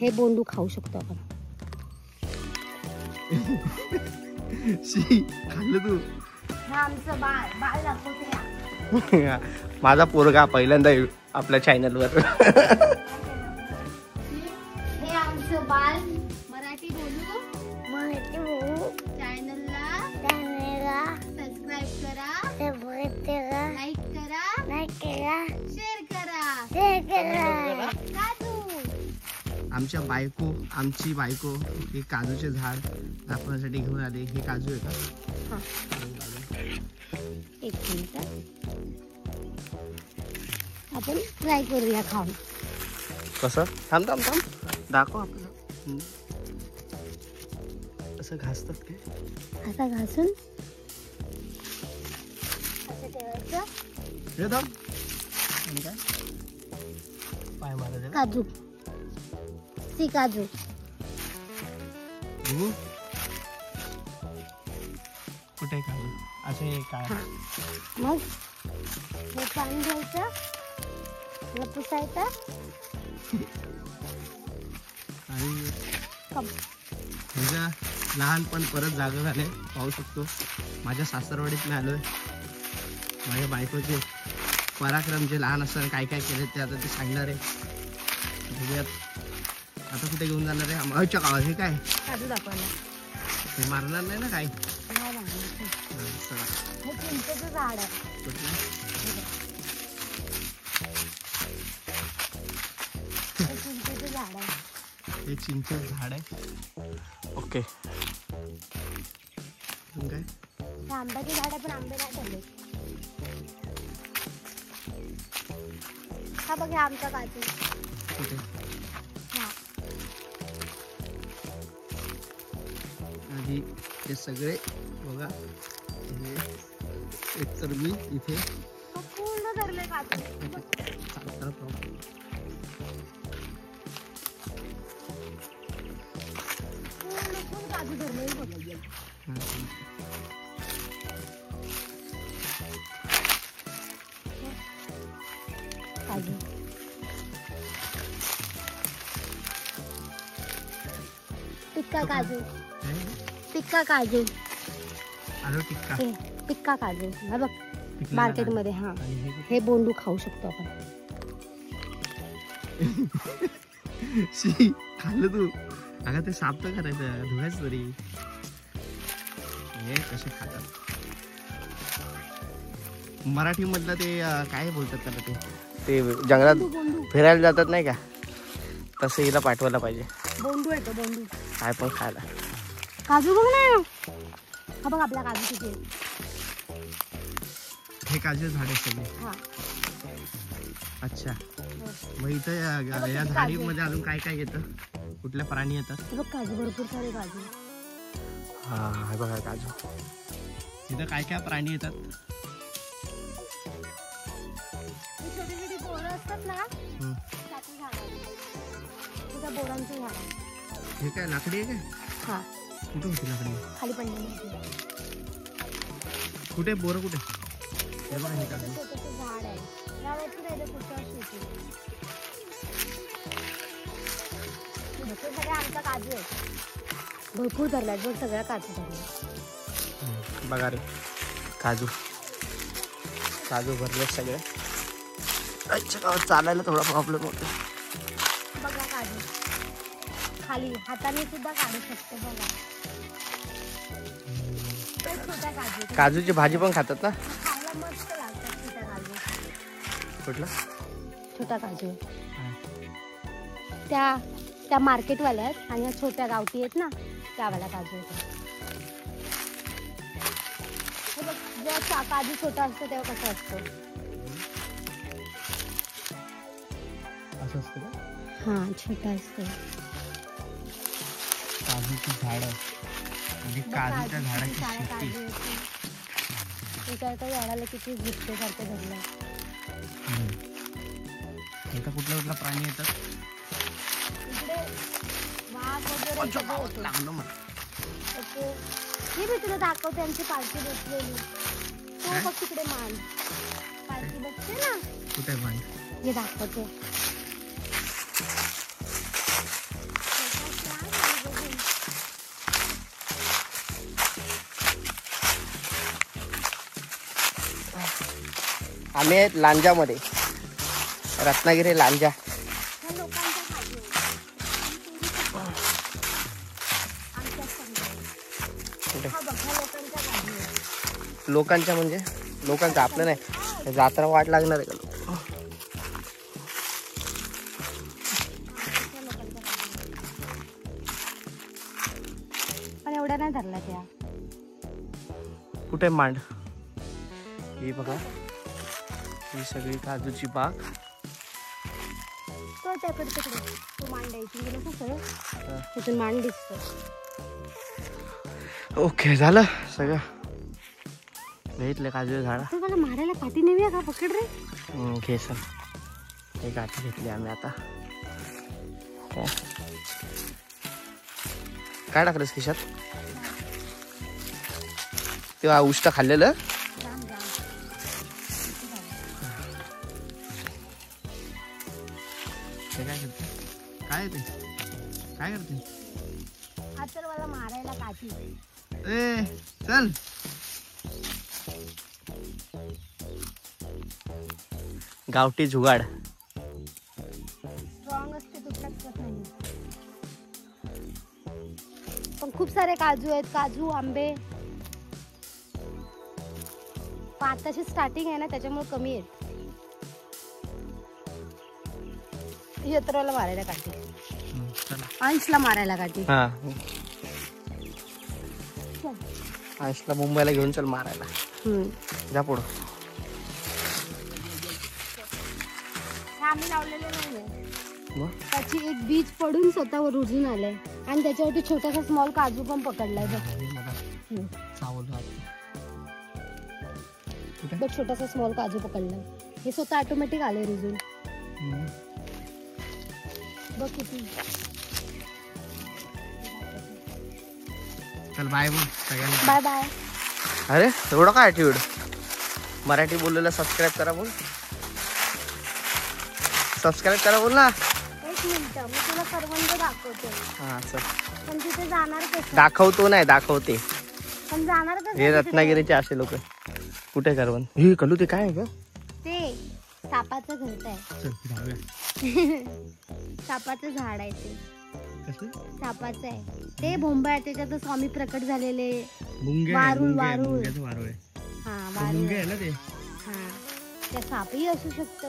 हे बोंडू खाऊ शकतो आपण. खाल्लं तू? आमचं बाळ दाखवते. माझा पोरगा पहिल्यांदा आपल्या चॅनलवर. हे आमचं बाळ मराठी बोलू चॅनलला सबस्क्राईब करा, लाईक करा, शेअर करा. आमच्या बायको, आमची बायको हे काजूचे झाड दाखवण्यासाठी घेऊन आले. हे काजू आहे का? एक मिनिट आपण ट्राय करूया खाऊन. कसं? थांब थांब थांब दाखव आपलं. असं घासतात काय? असा घासून असं ठेवायचं. हे थांब. आणि काय? पाय मारायचं. काजू सी काजू. कुठे काजू? असे काय? मग हे पाणी घ्यायचं, पुसायचं आणि तुझं लहानपण परत जागा झाले. पाहू शकतो माझ्या सासरवाडीत मी आलोय. माझ्या बायकोचे पराक्रम जे लहान असताना काय काय केले ते आता ते सांगणार आहे. आता कुठे घेऊन जाणार आहे? आमच्या गावात. हे काय काजू दाखवायला. हे मारणार नाही ना काही? हे चिंचेचं झाड आहे. चिंचेचं झाड आहे. हे चिंचेचं झाड आहे. ओके. काय? हे आंब्याचे झाड आहे पण आंबे नाही ठेवले. हा बघ, हे आमचा काजू. कुठे? आणि हे सगळे बघा. एक तर मी इथे पूर्ण धरले काजू. पूर्ण काजू धरले बघा. काजू टिक्का काजू. टिक्का काजू. आलू टिक्का. टिक्का काजू. हा बघ मार्केट मध्ये. हा हे बोंडू खाऊ शकतो आपण. खाल्लं तू? अगं ते साफ तर करायचं, धुवायचं तरी. हे कसे खातात मराठी मधलं ते काय बोलतात त्याला? ते जंगलात फिरायला जातात नाही का, तसं हिला पाठवायला पाहिजे. बोंडू आहे तो, बोंडू. काय पण खायला. काजू बघ ना. हा बघ आपला काजू किती. हे काजू झाड आहे सगळे. हा. अच्छा. मग इथं या झाडीमध्ये अजून काय काय येतं? कुठल्या प्राणी येतात? बघ काजू, भरपूर सारे काजू. हा हे बघा काजू. इथं काय काय प्राणी येतात? छोटी छोटी बोरं असतात ना, त्याचं झाड आहे. तुझ्या बोरांचं झाड आहे. हे काय लाकडी आहे काय? हा. कुठे होती लाकडी? खाली पडलेली. कुठे बोरं कुठे? हे बघा हे काजू. झाड आहे. यावरती राहिलं पुढच्या वर्षी. हे सगळं आमचा काजू आहे. भरपूर धरलाय बघ, सगळ्या काजू धरला. बघा रे काजू. काजू भरले सगळे. अच्छा गावात चालायला थोडा प्रॉब्लेम होतो. बघा काजू खाली हाताने सुद्धा काढू शकतो. बघा छोटा काजू. काजूची भाजी पण खातात ना? खायला मस्त लागतात छोटा काजू. कुठला? छोटा काजू. त्या मार्केटवाल्या आहेत आणि छोट्या गावठी आहेत ना, त्यावाला काजू येतो. जेव्हा काजू छोटा असतो तेव्हा कसं असतं? असं असतं का? हा, छोटा असतो. काजूची झाड म्हणजे काजूच्या झाडाची शेती. एका झाडाला किती गुच्छे सारखे धरले. इथं कुठल्या कुठला प्राणी येतात? इकडे वाघ वगैरे लागलं मला. हे मी तुला दाखवते. आमची पालखी बसलेली. तो बघ तिकडे मान पालखी बसते ना. कुठे मान? हे दाखवते. आम्ही आहेत लांजामध्ये, रत्नागिरी लांजा. ह्या लोकांच्या काजू आमच्या कुठे हा बघ, ह्या लोकांच्या काजू आहे. लोकांच्या म्हणजे लोकांचं आपलं नाही, जात्रा वाट लागणार आहे का? ह्या लोकांच्या काजू आहे. पण एवढ्या नाही धरल्या त्या. कुठे मांड? ही बघा, ही सगळी काजूची बाग. तो त्याकडे तिकडे तो मांडायची गेलं कसं तिथून मांड दिसतो. ओके, झालं सगळं घेतलं काजू झाड. तर मला मारायला काठी नेऊया का? पकड रे. घे सर, हे काठी घेतली आम्ही आता. काय टाकलंस खिशात? तेव्हा उष्ट खाल्लेलं. जाम जाम ते काय करते? काय ते काय करते? हा तर मला मारायला काठी. ए चल. गावठी जुगाड. स्ट्रॉंग असते, तुटत नाही. पण खूप सारे काजू आहेत, काजू आंबे. पण आताची स्टार्टिंग आहे ना, त्याच्यामुळे कमी आहेत. यत्राला मारायला काठी, अंशला मारायला काठी. हा, आशला मुंबईला घेऊन चल मारायला. जा पुढं. आम्ही लावलेले नाहीये. मग त्याची एक बीज पडून स्वतःवर रुजून आलंय आणि त्याच्यावरती छोटासा स्मॉल काजू पण पकडलाय बघ. बघ, छोटासा स्मॉल काजू पकडलाय. हे स्वतः ऑटोमॅटिक आले रुजून. बघ किती. चल बाय बोल सगळ्यांना. Bye bye. अरे एवढं काय ॲटिट्यूड? मराठी बोललेलं सबस्क्राईब करा बोल. सबस्क्राईब करा बोल ना. एक मिनिट, मी तुला करवंद दाखवते. हा चल. पण तिथे जाणार कसं? दाखवतो नाही, दाखवते. पण जाणार कसं? हे रत्नागिरीचे असे लोक. कुठे करवंद? हे कलू ते काय आहे ग? ते सापाचं घरट आहे. चल जाऊया. सापाचं झाड आहे ते. कसं? सापाचं आहे ते. भोंबा आहे त्याच्यात स्वामी प्रकट झालेले. मुंगे वारुळ वारुळ. मुंग्याचं वारुळ आहे. हा वारुळ मुंगे आहे ना ते. हा, त्या सापही असू शकतो.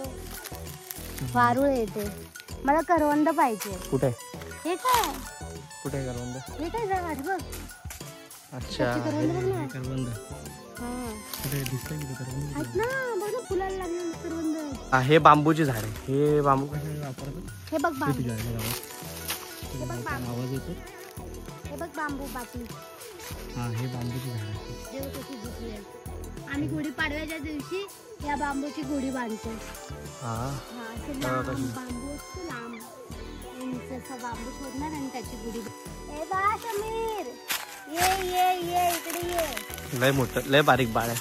वारुळ आहे ते. मला करवंद पाहिजे. कुठे हे काय? कुठे करवंद? हे काय झाड बघ. अच्छा, त्याची करवंद बघ ना. हे करवंद हा कुठे दिसतंय? कुठे करवंद? आहेत ना, बघ ना, फुलाला लागलेलं करवंद. हे बांबूची झाड आहे. हे बांबू कशाला वापरतात? हे बघ बांबू. तुझ्या गावात हे बघ बांबू. आवाज येतो. हे बघ बांबू पाटी. हा, हे बांबूची झाड आहे. देव कशी दिसली आहे. आम्ही गुढीपाडव्याच्या दिवशी या बांबूची गुढी बांधतो. हा, हा, ते लांब बांबू असतो, लांब इंचचा बांबू शोधणार आणि त्याची गुढी. ए बा समीर, ये ये ये इकडे ये. लय मोठं, लय बारीक बाळ आहे.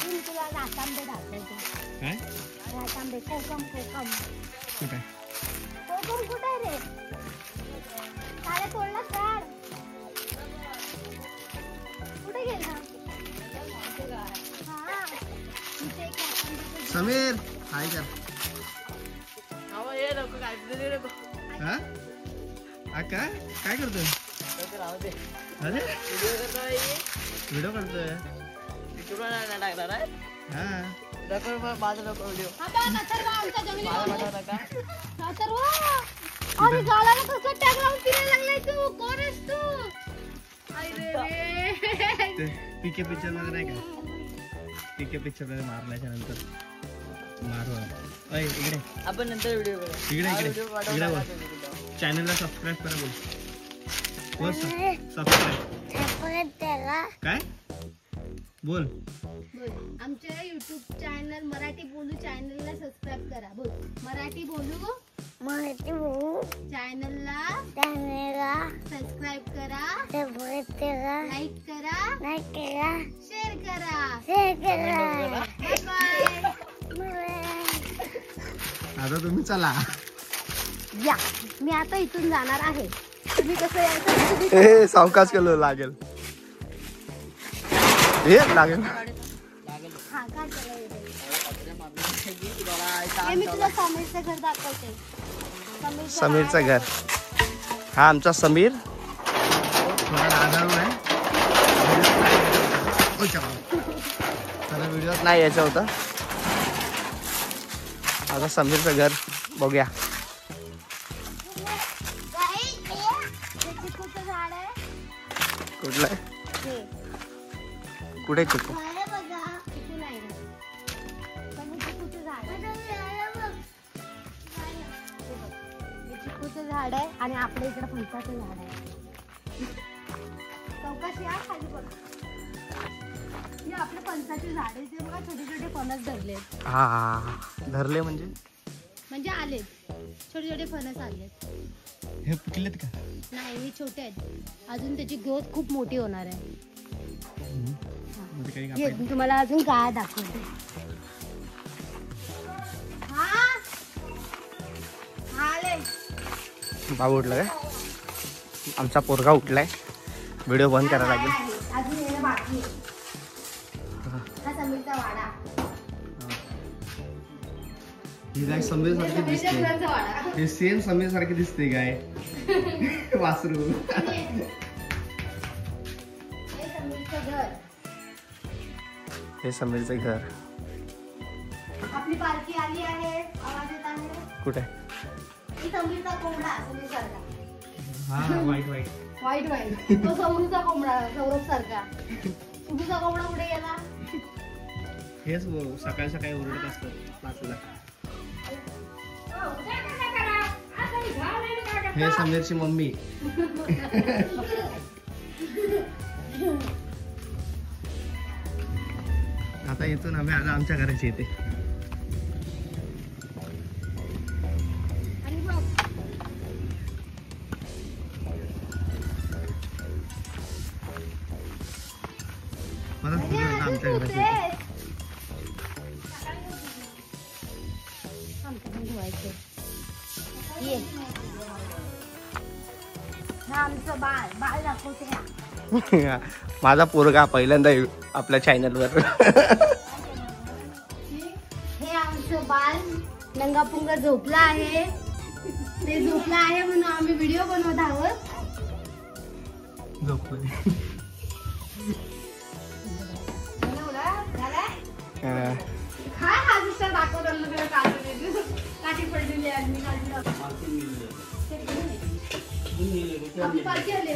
मी तुला रातांबे दाखवते. काय? रातांबे, कोकम कोकम. कुठे? कोकम कुठे रे? काय तोडला काढ. कुठे गेला? हा, इथे एक रातांबे. समीर हाय कर. हा? हा, काय करतोय? अरे व्हिडिओ करतोय. हा, हा बघ, अथर्व आमच्या जमिनीवर. अथर्व, अरे गालाला कसं टॅग लावून फिरायला लागलाय तू? कोण आहेस तू? अरे रे. ते पीके पिक्चर मध्ये नाही का? पीके पिक्चर मध्ये मारल्याच्या नंतर मारू. अय इकडे आपण नंतर व्हिडिओ करू. इकडे इकडे इकडे बोल. चॅनलला सबस्क्राईब करा बोल. बोल सबस्क्राईब. काय बोल? आमच्या युट्यूब चॅनल मराठी बोलू चॅनलला सबस्क्राईब करा. बोल, मराठी बोलू चॅनलला सबस्क्राईब करा, लाईक करा, शेअर करा. बाय. आता तुम्ही चला. या, मी आता इथून जाणार आहे. तुम्ही कसं यायचं? सावकाश केलं लागेल. हे लागेल. हा, काय करायचं? हे मी तुला समीरचं घर दाखवते. समीरचं घर. हा आमचा समीर थोडा आजारून आहे. मला व्हिडिओत नाही यायचं होतं. आता समीरचं घर बघूया. चिकूचं झाड आहे. कुठलं आहे? हे. कुठे चिकू? हे बघा. चिकू नाही रे. पण हे चिकूचं झाड आहे. हे चिकूचं झाड आहे आणि आपल्या इकडे फणसाचं झाड आहे. चौकशी या खाली बघ. हे आपले फणसाचे झाड आहे. ते बघा छोटे छोटे फणस धरले. हा धरले म्हणजे आलेत. छोटे छोटे फणस आलेत. हे पिकलेत का? नाही हे छोटे आहेत. अजून त्याची ग्रोथ खूप मोठी होणार आहे. हे मी तुम्हाला अजून काय दाखवते. बाबू उठला काय? आमचा पोरगा उठलाय. व्हिडिओ बंद करायला लागेल. अजून येणं बाकी आहे. हा समीरचा वाडा. ही गाय समीर सारखी दिसते. हे सेम समीर सारखी दिसते गाय. वासरू. हे समीरचं घर. आपली पालखी आली आहे. आवाज येत आहे. कुठे? समीरचा कोंबडा. समीर सारखा. हा वाईट वाईट वाईट वाईट. तो सौरूचा कोंबडा. सौरभ सारखा. तुझा कोंबडा कुठे गेला? हेच सकाळी सकाळी ओरडत असतात 5ला. हे समीरची मम्मी. आता इथून आम्ही आता आमच्या घराची येते. आमच्या घराची माझा पोरगा पहिल्यांदा आपल्या चॅनलवर. हे आमचं बाल नंगापुंगा झोपला आहे. ते झोपला आहे म्हणून आम्ही व्हिडिओ बनवत आहोत. झोपलं. काय हा दुसरा दाखवतो काठी पडलेली आहे. आपली पालखी आली.